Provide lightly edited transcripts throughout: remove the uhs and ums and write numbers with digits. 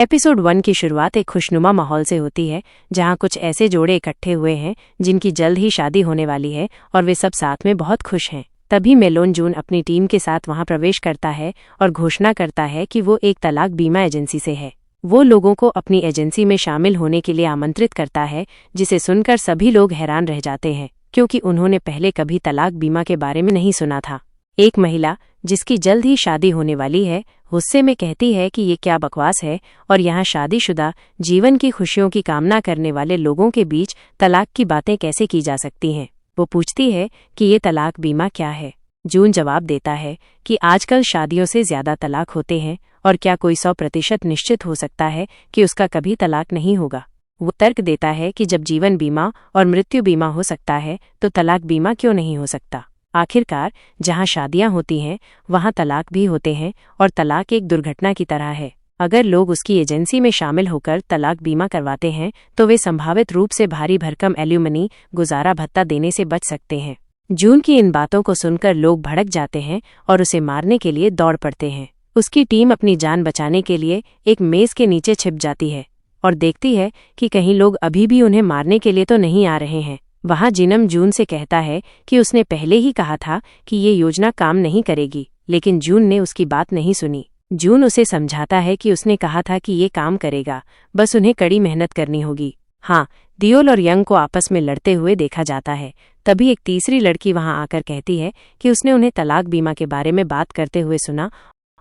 Episode 1 की शुरुआत एक खुशनुमा माहौल से होती है, जहां कुछ ऐसे जोड़े इकट्ठे हुए हैं जिनकी जल्द ही शादी होने वाली है और वे सब साथ में बहुत खुश हैं। तभी मेलोन जून अपनी टीम के साथ वहां प्रवेश करता है और घोषणा करता है कि वो एक तलाक बीमा एजेंसी से है। वो लोगों को अपनी एजेंसी में शामिल होने के लिए आमंत्रित करता है, जिसे सुनकर सभी लोग हैरान रह जाते हैं, क्योंकि उन्होंने पहले कभी तलाक बीमा के बारे में नहीं सुना था। एक महिला, जिसकी जल्द ही शादी होने वाली है, गुस्से में कहती है कि ये क्या बकवास है और यहाँ शादीशुदा जीवन की खुशियों की कामना करने वाले लोगों के बीच तलाक की बातें कैसे की जा सकती हैं। वो पूछती है कि ये तलाक बीमा क्या है। जून जवाब देता है कि आजकल शादियों से ज्यादा तलाक होते हैं और क्या कोई 100% निश्चित हो सकता है कि उसका कभी तलाक नहीं होगा। वो तर्क देता है कि जब जीवन बीमा और मृत्यु बीमा हो सकता है तो तलाक बीमा क्यों नहीं हो सकता। आखिरकार जहां शादियां होती हैं वहां तलाक भी होते हैं और तलाक एक दुर्घटना की तरह है। अगर लोग उसकी एजेंसी में शामिल होकर तलाक बीमा करवाते हैं तो वे संभावित रूप से भारी भरकम एल्यूमनी गुजारा भत्ता देने से बच सकते हैं। जून की इन बातों को सुनकर लोग भड़क जाते हैं और उसे मारने के लिए दौड़ पड़ते हैं। उसकी टीम अपनी जान बचाने के लिए एक मेज के नीचे छिप जाती है और देखती है कि कहीं लोग अभी भी उन्हें मारने के लिए तो नहीं आ रहे हैं। वहां जिनम जून से कहता है कि उसने पहले ही कहा था कि ये योजना काम नहीं करेगी, लेकिन जून ने उसकी बात नहीं सुनी। जून उसे समझाता है कि उसने कहा था कि ये काम करेगा, बस उन्हें कड़ी मेहनत करनी होगी। हाँ, दियोल और यंग को आपस में लड़ते हुए देखा जाता है। तभी एक तीसरी लड़की वहां आकर कहती है कि उसने उन्हें तलाक बीमा के बारे में बात करते हुए सुना।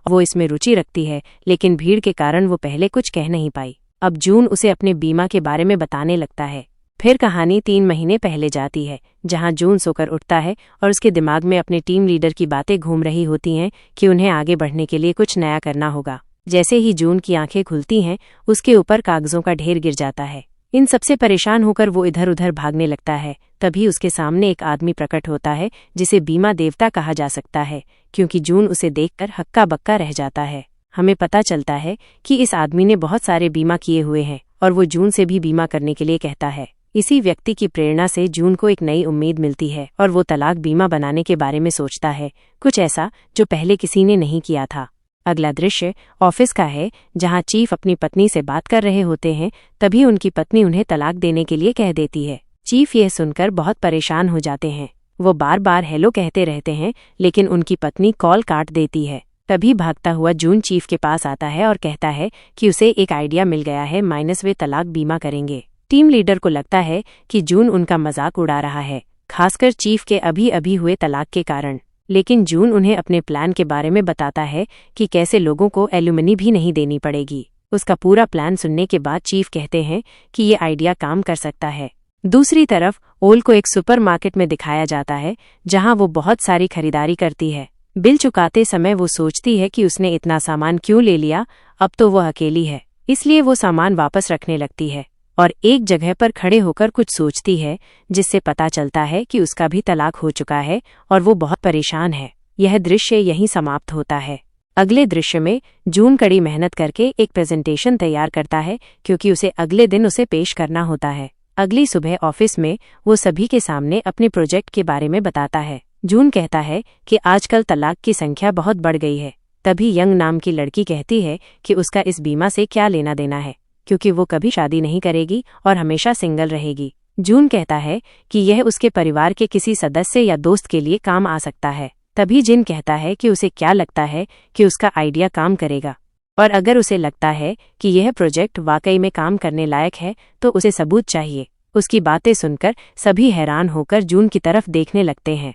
वो इसमें रुचि रखती है, लेकिन भीड़ के कारण वो पहले कुछ कह नहीं पाई। अब जून उसे अपने बीमा के बारे में बताने लगता है। फिर कहानी 3 महीने पहले जाती है, जहां जून सोकर उठता है और उसके दिमाग में अपने टीम लीडर की बातें घूम रही होती हैं कि उन्हें आगे बढ़ने के लिए कुछ नया करना होगा। जैसे ही जून की आंखें खुलती हैं, उसके ऊपर कागजों का ढेर गिर जाता है। इन सबसे परेशान होकर वो इधर उधर भागने लगता है। तभी उसके सामने एक आदमी प्रकट होता है, जिसे बीमा देवता कहा जा सकता है, क्योंकि जून उसे देखकर हक्का बक्का रह जाता है। हमें पता चलता है कि इस आदमी ने बहुत सारे बीमा किए हुए हैं और वो जून से भी बीमा करने के लिए कहता है। इसी व्यक्ति की प्रेरणा से जून को एक नई उम्मीद मिलती है और वो तलाक बीमा बनाने के बारे में सोचता है, कुछ ऐसा जो पहले किसी ने नहीं किया था। अगला दृश्य ऑफिस का है, जहां चीफ अपनी पत्नी से बात कर रहे होते हैं। तभी उनकी पत्नी उन्हें तलाक देने के लिए कह देती है। चीफ यह सुनकर बहुत परेशान हो जाते हैं। वो बार बार हेलो कहते रहते हैं, लेकिन उनकी पत्नी कॉल काट देती है। तभी भागता हुआ जून चीफ के पास आता है और कहता है कि उसे एक आइडिया मिल गया है, वे तलाक बीमा करेंगे। टीम लीडर को लगता है कि जून उनका मजाक उड़ा रहा है, खासकर चीफ के अभी अभी हुए तलाक के कारण। लेकिन जून उन्हें अपने प्लान के बारे में बताता है कि कैसे लोगों को एल्यूमनी भी नहीं देनी पड़ेगी। उसका पूरा प्लान सुनने के बाद चीफ कहते हैं कि ये आइडिया काम कर सकता है। दूसरी तरफ ओल को एक सुपरमार्केट में दिखाया जाता है, जहां वो बहुत सारी खरीदारी करती है। बिल चुकाते समय वो सोचती है कि उसने इतना सामान क्यों ले लिया। अब तो वह अकेली है, इसलिए वो सामान वापस रखने लगती है और एक जगह पर खड़े होकर कुछ सोचती है, जिससे पता चलता है कि उसका भी तलाक हो चुका है और वो बहुत परेशान है। यह दृश्य यहीं समाप्त होता है। अगले दृश्य में जून कड़ी मेहनत करके एक प्रेजेंटेशन तैयार करता है, क्योंकि उसे अगले दिन उसे पेश करना होता है। अगली सुबह ऑफिस में वो सभी के सामने अपने प्रोजेक्ट के बारे में बताता है। जून कहता है कि आजकल तलाक की संख्या बहुत बढ़ गई है। तभी यंग नाम की लड़की कहती है कि उसका इस बीमा से क्या लेना देना है, क्योंकि वो कभी शादी नहीं करेगी और हमेशा सिंगल रहेगी। जून कहता है कि यह उसके परिवार के किसी सदस्य या दोस्त के लिए काम आ सकता है। तभी जिन कहता है कि उसे क्या लगता है कि उसका आइडिया काम करेगा, और अगर उसे लगता है कि यह प्रोजेक्ट वाकई में काम करने लायक है तो उसे सबूत चाहिए। उसकी बातें सुनकर सभी हैरान होकर जून की तरफ देखने लगते हैं।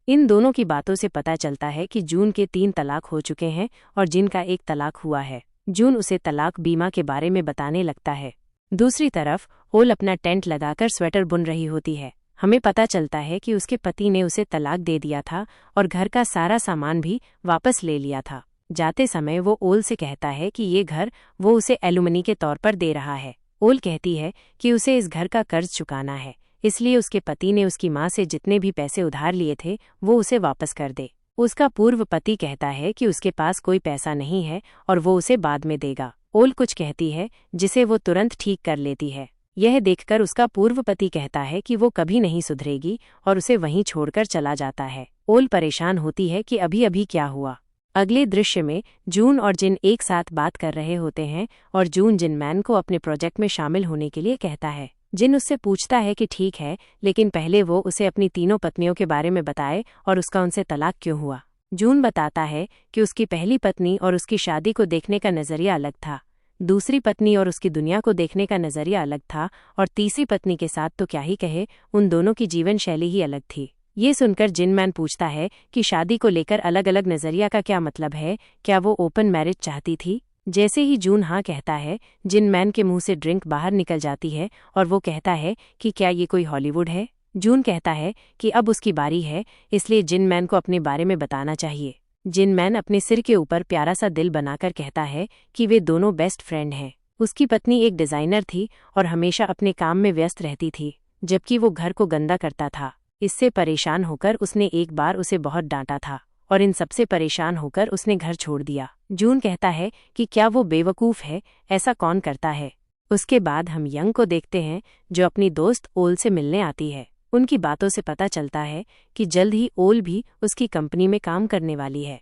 इन दोनों की बातों से पता चलता है कि जून के 3 तलाक हो चुके हैं और जिनका एक तलाक हुआ है। जून उसे तलाक बीमा के बारे में बताने लगता है। दूसरी तरफ ओल अपना टेंट लगाकर स्वेटर बुन रही होती है। हमें पता चलता है कि उसके पति ने उसे तलाक दे दिया था और घर का सारा सामान भी वापस ले लिया था। जाते समय वो ओल से कहता है कि ये घर वो उसे एलुमनी के तौर पर दे रहा है। ओल कहती है कि उसे इस घर का कर्ज चुकाना है, इसलिए उसके पति ने उसकी माँ से जितने भी पैसे उधार लिए थे वो उसे वापस कर दे। उसका पूर्व पति कहता है कि उसके पास कोई पैसा नहीं है और वो उसे बाद में देगा। ओल कुछ कहती है जिसे वो तुरंत ठीक कर लेती है। यह देखकर उसका पूर्व पति कहता है कि वो कभी नहीं सुधरेगी और उसे वहीं छोड़कर चला जाता है। ओल परेशान होती है कि अभी अभी क्या हुआ। अगले दृश्य में जून और जिन एक साथ बात कर रहे होते हैं और जून जिनमैन को अपने प्रोजेक्ट में शामिल होने के लिए कहता है। जिन उससे पूछता है कि ठीक है, लेकिन पहले वो उसे अपनी तीनों पत्नियों के बारे में बताए और उसका उनसे तलाक क्यों हुआ। जून बताता है कि उसकी पहली पत्नी और उसकी शादी को देखने का नजरिया अलग था, दूसरी पत्नी और उसकी दुनिया को देखने का नजरिया अलग था, और तीसरी पत्नी के साथ तो क्या ही कहे, उन दोनों की जीवन शैली ही अलग थी। ये सुनकर जिनमैन पूछता है कि शादी को लेकर अलग अलग नजरिया का क्या मतलब है, क्या वो ओपन मैरिज चाहती थी। जैसे ही जून हाँ कहता है, जिनमैन के मुंह से ड्रिंक बाहर निकल जाती है और वो कहता है कि क्या ये कोई हॉलीवुड है। जून कहता है कि अब उसकी बारी है, इसलिए जिनमैन को अपने बारे में बताना चाहिए। जिनमैन अपने सिर के ऊपर प्यारा सा दिल बनाकर कहता है कि वे दोनों बेस्ट फ्रेंड हैं। उसकी पत्नी एक डिजाइनर थी और हमेशा अपने काम में व्यस्त रहती थी, जबकि वो घर को गंदा करता था। इससे परेशान होकर उसने एक बार उसे बहुत डांटा था और इन सबसे परेशान होकर उसने घर छोड़ दिया। जून कहता है कि क्या वो बेवकूफ़ है, ऐसा कौन करता है। उसके बाद हम यंग को देखते हैं, जो अपनी दोस्त ओल से मिलने आती है। उनकी बातों से पता चलता है कि जल्द ही ओल भी उसकी कंपनी में काम करने वाली है।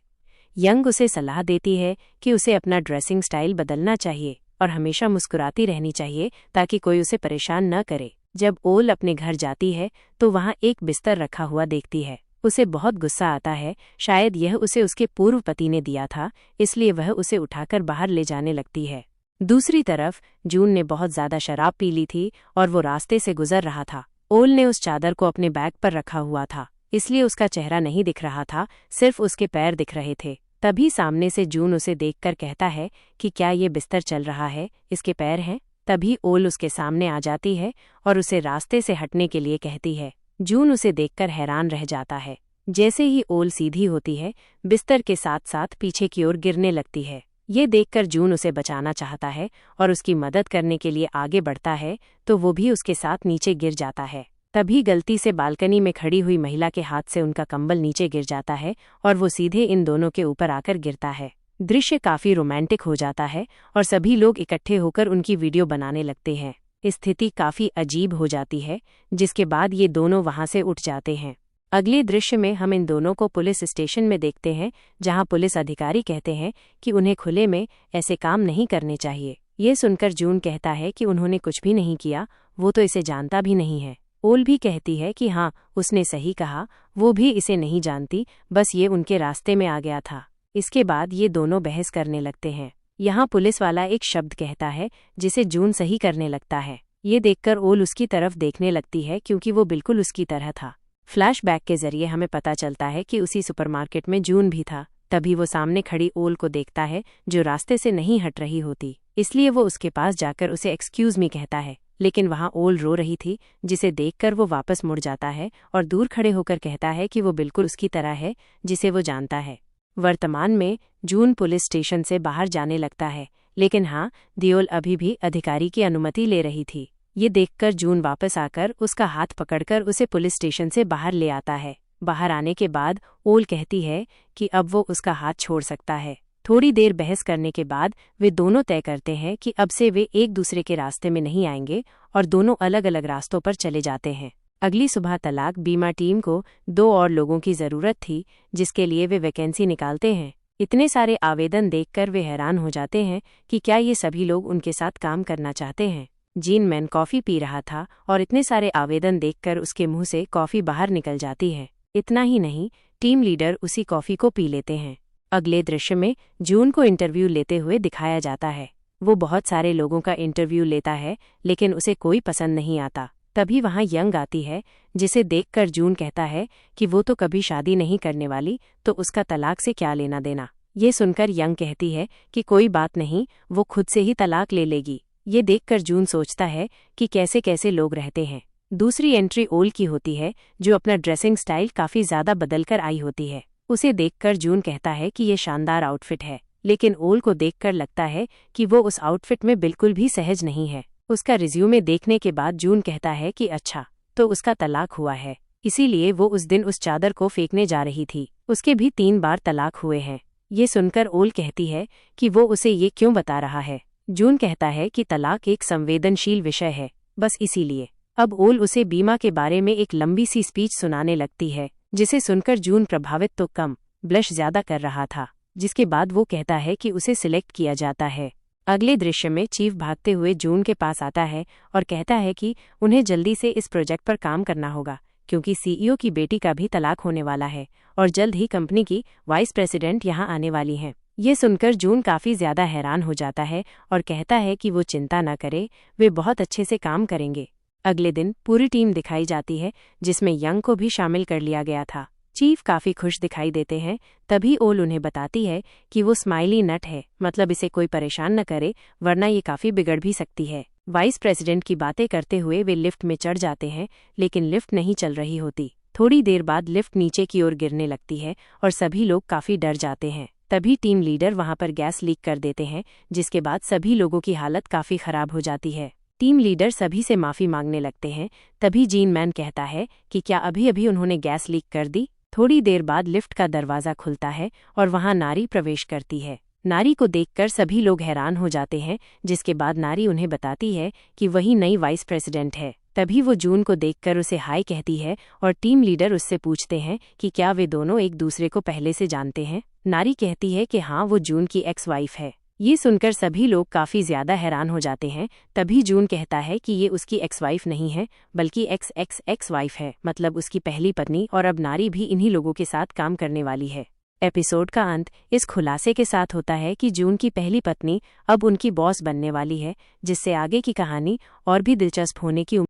यंग उसे सलाह देती है कि उसे अपना ड्रेसिंग स्टाइल बदलना चाहिए और हमेशा मुस्कुराती रहनी चाहिए ताकि कोई उसे परेशान न करे। जब ओल अपने घर जाती है तो वहाँ एक बिस्तर रखा हुआ देखती है। उसे बहुत गुस्सा आता है, शायद यह उसे उसके पूर्व पति ने दिया था, इसलिए वह उसे उठाकर बाहर ले जाने लगती है। दूसरी तरफ जून ने बहुत ज्यादा शराब पी ली थी और वो रास्ते से गुजर रहा था। ओल ने उस चादर को अपने बैग पर रखा हुआ था, इसलिए उसका चेहरा नहीं दिख रहा था, सिर्फ उसके पैर दिख रहे थे। तभी सामने से जून उसे देखकर कहता है कि क्या ये बिस्तर चल रहा है, इसके पैर हैं। तभी ओल उसके सामने आ जाती है और उसे रास्ते से हटने के लिए कहती है। जून उसे देखकर हैरान रह जाता है। जैसे ही ओल सीधी होती है, बिस्तर के साथ साथ पीछे की ओर गिरने लगती है। ये देखकर जून उसे बचाना चाहता है और उसकी मदद करने के लिए आगे बढ़ता है, तो वो भी उसके साथ नीचे गिर जाता है। तभी गलती से बालकनी में खड़ी हुई महिला के हाथ से उनका कंबल नीचे गिर जाता है और वो सीधे इन दोनों के ऊपर आकर गिरता है। दृश्य काफी रोमांटिक हो जाता है और सभी लोग इकट्ठे होकर उनकी वीडियो बनाने लगते हैं। स्थिति काफी अजीब हो जाती है, जिसके बाद ये दोनों वहां से उठ जाते हैं। अगले दृश्य में हम इन दोनों को पुलिस स्टेशन में देखते हैं, जहां पुलिस अधिकारी कहते हैं कि उन्हें खुले में ऐसे काम नहीं करने चाहिए। ये सुनकर जून कहता है कि उन्होंने कुछ भी नहीं किया, वो तो इसे जानता भी नहीं है। ओल भी कहती है कि हाँ, उसने सही कहा, वो भी इसे नहीं जानती, बस ये उनके रास्ते में आ गया था। इसके बाद ये दोनों बहस करने लगते हैं। यहाँ पुलिस वाला एक शब्द कहता है जिसे जून सही करने लगता है। ये देखकर ओल उसकी तरफ देखने लगती है, क्योंकि वो बिल्कुल उसकी तरह था। फ्लैशबैक के जरिए हमें पता चलता है कि उसी सुपरमार्केट में जून भी था। तभी वो सामने खड़ी ओल को देखता है, जो रास्ते से नहीं हट रही होती, इसलिए वो उसके पास जाकर उसे एक्सक्यूज मी कहता है। लेकिन वहाँ ओल रो रही थी, जिसे देखकर वो वापस मुड़ जाता है और दूर खड़े होकर कहता है कि वो बिल्कुल उसकी तरह है, जिसे वो जानता है। वर्तमान में जून पुलिस स्टेशन से बाहर जाने लगता है, लेकिन हाँ, दियोल अभी भी अधिकारी की अनुमति ले रही थी। ये देखकर जून वापस आकर उसका हाथ पकड़कर उसे पुलिस स्टेशन से बाहर ले आता है। बाहर आने के बाद ओल कहती है कि अब वो उसका हाथ छोड़ सकता है। थोड़ी देर बहस करने के बाद वे दोनों तय करते हैं कि अब से वे एक दूसरे के रास्ते में नहीं आएंगे और दोनों अलग अलग रास्तों पर चले जाते हैं। अगली सुबह तलाक बीमा टीम को 2 और लोगों की जरूरत थी, जिसके लिए वे वैकेंसी निकालते हैं। इतने सारे आवेदन देखकर वे हैरान हो जाते हैं कि क्या ये सभी लोग उनके साथ काम करना चाहते हैं। जिनमैन कॉफी पी रहा था और इतने सारे आवेदन देखकर उसके मुंह से कॉफी बाहर निकल जाती है। इतना ही नहीं, टीम लीडर उसी कॉफी को पी लेते हैं। अगले दृश्य में जून को इंटरव्यू लेते हुए दिखाया जाता है। वो बहुत सारे लोगों का इंटरव्यू लेता है, लेकिन उसे कोई पसंद नहीं आता। तभी वहाँ यंग आती है, जिसे देखकर जून कहता है कि वो तो कभी शादी नहीं करने वाली, तो उसका तलाक से क्या लेना देना। ये सुनकर यंग कहती है कि कोई बात नहीं, वो खुद से ही तलाक ले लेगी। ये देखकर जून सोचता है कि कैसे कैसे लोग रहते हैं। दूसरी एंट्री ओल की होती है, जो अपना ड्रेसिंग स्टाइल काफी ज्यादा बदलकर आई होती है। उसे देखकर जून कहता है कि ये शानदार आउटफिट है, लेकिन ओल को देखकर लगता है कि वो उस आउटफिट में बिल्कुल भी सहज नहीं है। उसका रिज्यूमे देखने के बाद जून कहता है कि अच्छा, तो उसका तलाक हुआ है, इसीलिए वो उस दिन उस चादर को फेंकने जा रही थी। उसके भी 3 बार तलाक हुए हैं। ये सुनकर ओल कहती है कि वो उसे ये क्यों बता रहा है। जून कहता है कि तलाक एक संवेदनशील विषय है, बस इसीलिए। अब ओल उसे बीमा के बारे में एक लंबी सी स्पीच सुनाने लगती है, जिसे सुनकर जून प्रभावित तो कम, ब्लश ज्यादा कर रहा था। जिसके बाद वो कहता है कि उसे सिलेक्ट किया जाता है। अगले दृश्य में चीफ भागते हुए जून के पास आता है और कहता है कि उन्हें जल्दी से इस प्रोजेक्ट पर काम करना होगा, क्योंकि सीईओ की बेटी का भी तलाक होने वाला है और जल्द ही कंपनी की वाइस प्रेसिडेंट यहाँ आने वाली हैं। ये सुनकर जून काफी ज्यादा हैरान हो जाता है और कहता है कि वो चिंता न करे, वे बहुत अच्छे से काम करेंगे। अगले दिन पूरी टीम दिखाई जाती है, जिसमें यंग को भी शामिल कर लिया गया था। चीफ काफी खुश दिखाई देते हैं। तभी ओल उन्हें बताती है कि वो स्माइली नट है, मतलब इसे कोई परेशान न करे, वरना ये काफी बिगड़ भी सकती है। वाइस प्रेसिडेंट की बातें करते हुए वे लिफ्ट में चढ़ जाते हैं, लेकिन लिफ्ट नहीं चल रही होती। थोड़ी देर बाद लिफ्ट नीचे की ओर गिरने लगती है और सभी लोग काफी डर जाते हैं। तभी टीम लीडर वहां पर गैस लीक कर देते हैं, जिसके बाद सभी लोगों की हालत काफी खराब हो जाती है। टीम लीडर सभी से माफी मांगने लगते हैं। तभी जीन मैन कहता है कि क्या अभी अभी उन्होंने गैस लीक कर दी। थोड़ी देर बाद लिफ्ट का दरवाजा खुलता है और वहां नारी प्रवेश करती है। नारी को देखकर सभी लोग हैरान हो जाते हैं, जिसके बाद नारी उन्हें बताती है कि वही नई वाइस प्रेसिडेंट है। तभी वो जून को देखकर उसे हाय कहती है और टीम लीडर उससे पूछते हैं कि क्या वे दोनों एक दूसरे को पहले से जानते हैं। नारी कहती है कि हाँ, वो जून की एक्स वाइफ है। ये सुनकर सभी लोग काफी ज्यादा हैरान हो जाते हैं। तभी जून कहता है कि ये उसकी एक्स वाइफ नहीं है, बल्कि एक्स एक्स एक्स वाइफ है, मतलब उसकी पहली पत्नी, और अब नारी भी इन्हीं लोगों के साथ काम करने वाली है। एपिसोड का अंत इस खुलासे के साथ होता है कि जून की पहली पत्नी अब उनकी बॉस बनने वाली है, जिससे आगे की कहानी और भी दिलचस्प होने की